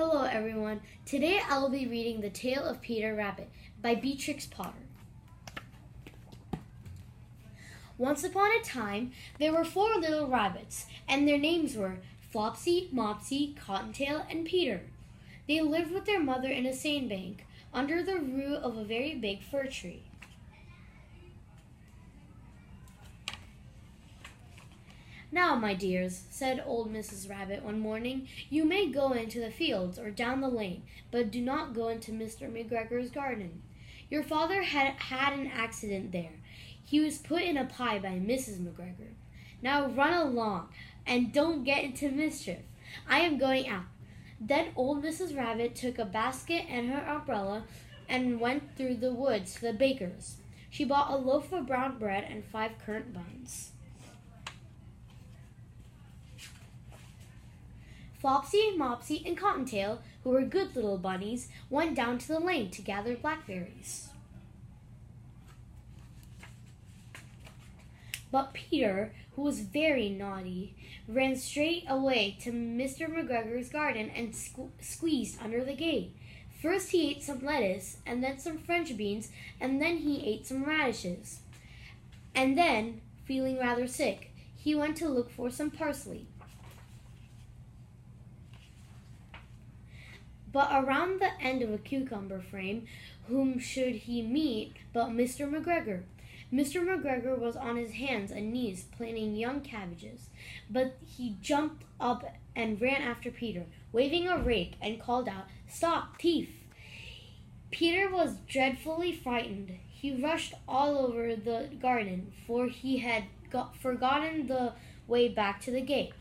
Hello everyone. Today I will be reading The Tale of Peter Rabbit by Beatrix Potter. Once upon a time, there were 4 little rabbits, and their names were Flopsy, Mopsy, Cottontail, and Peter. They lived with their mother in a sandbank, under the root of a very big fir tree. "Now, my dears," said old Mrs. Rabbit one morning, "you may go into the fields or down the lane, but do not go into Mr. McGregor's garden. Your father had an accident there. He was put in a pie by Mrs. McGregor. Now run along, and don't get into mischief. I am going out." Then old Mrs. Rabbit took a basket and her umbrella and went through the woods to the baker's. She bought a loaf of brown bread and 5 currant buns. Flopsy, Mopsy, and Cottontail, who were good little bunnies, went down to the lane to gather blackberries. But Peter, who was very naughty, ran straight away to Mr. McGregor's garden and squeezed under the gate. First he ate some lettuce, and then some French beans, and then he ate some radishes. And then, feeling rather sick, he went to look for some parsley. But around the end of a cucumber frame, whom should he meet but Mr. McGregor? Mr. McGregor was on his hands and knees planting young cabbages, but he jumped up and ran after Peter, waving a rake, and called out, "Stop, thief!" Peter was dreadfully frightened. He rushed all over the garden, for he had forgotten the way back to the gate.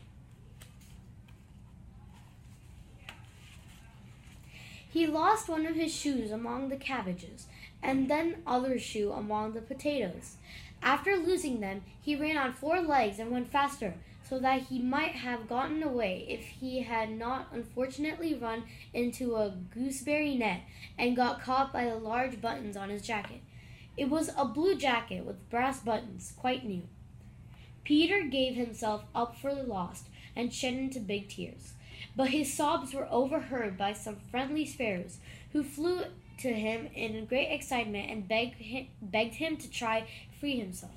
He lost one of his shoes among the cabbages, and then other shoe among the potatoes. After losing them, he ran on 4 legs and went faster, so that he might have gotten away if he had not unfortunately run into a gooseberry net and got caught by the large buttons on his jacket. It was a blue jacket with brass buttons, quite new. Peter gave himself up for lost and shed into big tears. But his sobs were overheard by some friendly sparrows, who flew to him in great excitement and begged him to try free himself.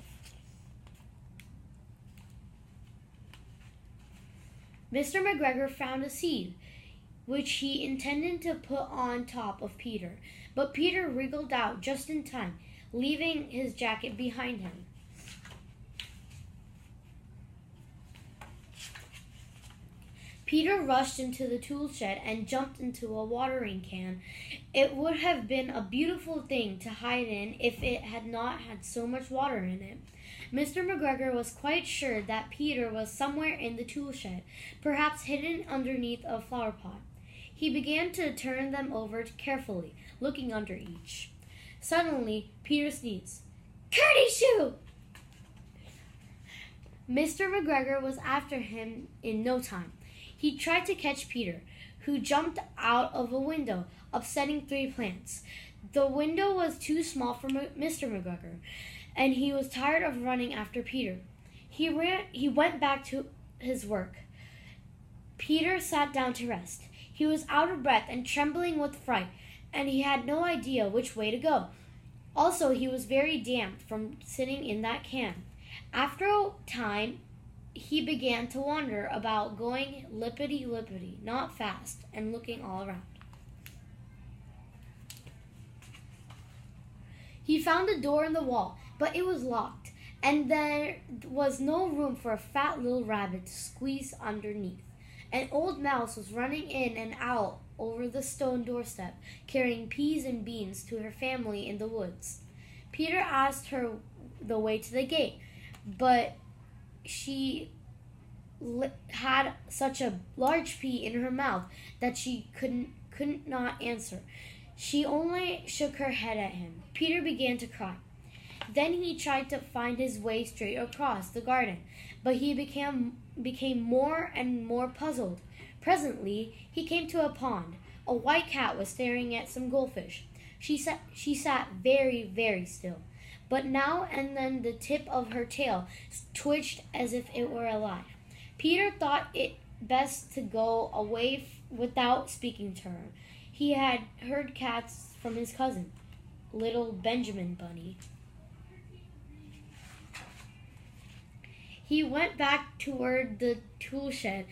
Mr. McGregor found a seed, which he intended to put on top of Peter, but Peter wriggled out just in time, leaving his jacket behind him. Peter rushed into the tool shed and jumped into a watering can. It would have been a beautiful thing to hide in if it had not had so much water in it. Mr. McGregor was quite sure that Peter was somewhere in the tool shed, perhaps hidden underneath a flower pot. He began to turn them over carefully, looking under each. Suddenly, Peter sneezed. "Curdy-shoo!" Mr. McGregor was after him in no time. He tried to catch Peter, who jumped out of a window, upsetting 3 plants. The window was too small for Mr. McGregor, and he was tired of running after Peter. He went back to his work. Peter sat down to rest. He was out of breath and trembling with fright, and he had no idea which way to go. Also, he was very damp from sitting in that can. After a time, he began to wander about, going lippity-lippity, not fast, and looking all around. He found a door in the wall, but it was locked, and there was no room for a fat little rabbit to squeeze underneath. An old mouse was running in and out over the stone doorstep, carrying peas and beans to her family in the woods. Peter asked her the way to the gate, but she had such a large pea in her mouth that she could not answer. She only shook her head at him. Peter began to cry. Then he tried to find his way straight across the garden, but he became more and more puzzled. Presently he came to a pond. A white cat was staring at some goldfish. She sat very, very still, but now and then the tip of her tail twitched as if it were alive. Peter thought it best to go away without speaking to her. He had heard cats from his cousin, little Benjamin Bunny. He went back toward the tool shed,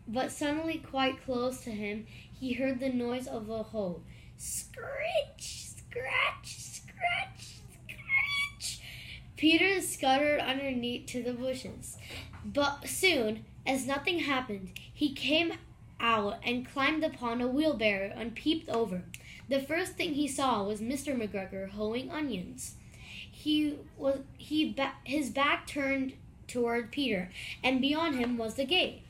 but suddenly quite close to him, he heard the noise of a hoe. Scritch, scratch, scratch, scratch. Peter scuttered underneath to the bushes. But soon, as nothing happened, he came out and climbed upon a wheelbarrow and peeped over. The first thing he saw was Mr. McGregor hoeing onions. His back turned toward Peter, and beyond him was the gate.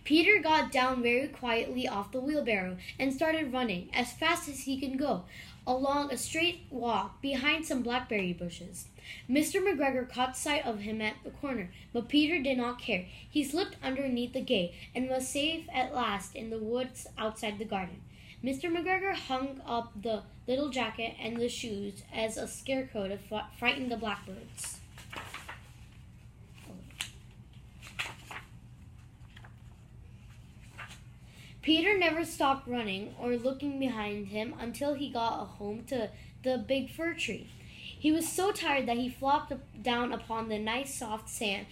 Peter got down very quietly off the wheelbarrow and started running as fast as he could go along a straight walk behind some blackberry bushes. Mr. McGregor caught sight of him at the corner, but Peter did not care. He slipped underneath the gate and was safe at last in the woods outside the garden. Mr. McGregor hung up the little jacket and the shoes as a scarecrow to frighten the blackbirds. Peter never stopped running or looking behind him until he got home to the big fir tree. He was so tired that he flopped down upon the nice soft sand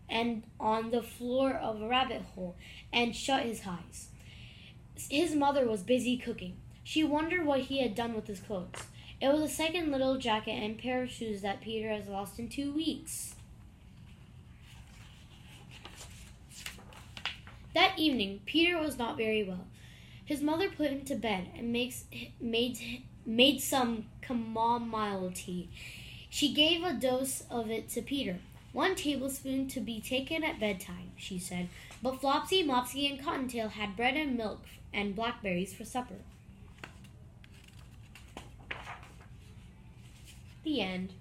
and on the floor of a rabbit hole and shut his eyes. His mother was busy cooking. She wondered what he had done with his clothes. It was the second little jacket and pair of shoes that Peter has lost in 2 weeks. That evening, Peter was not very well. His mother put him to bed and made some chamomile tea. She gave a dose of it to Peter. 1 tablespoon to be taken at bedtime, she said. But Flopsy, Mopsy, and Cottontail had bread and milk and blackberries for supper. The end.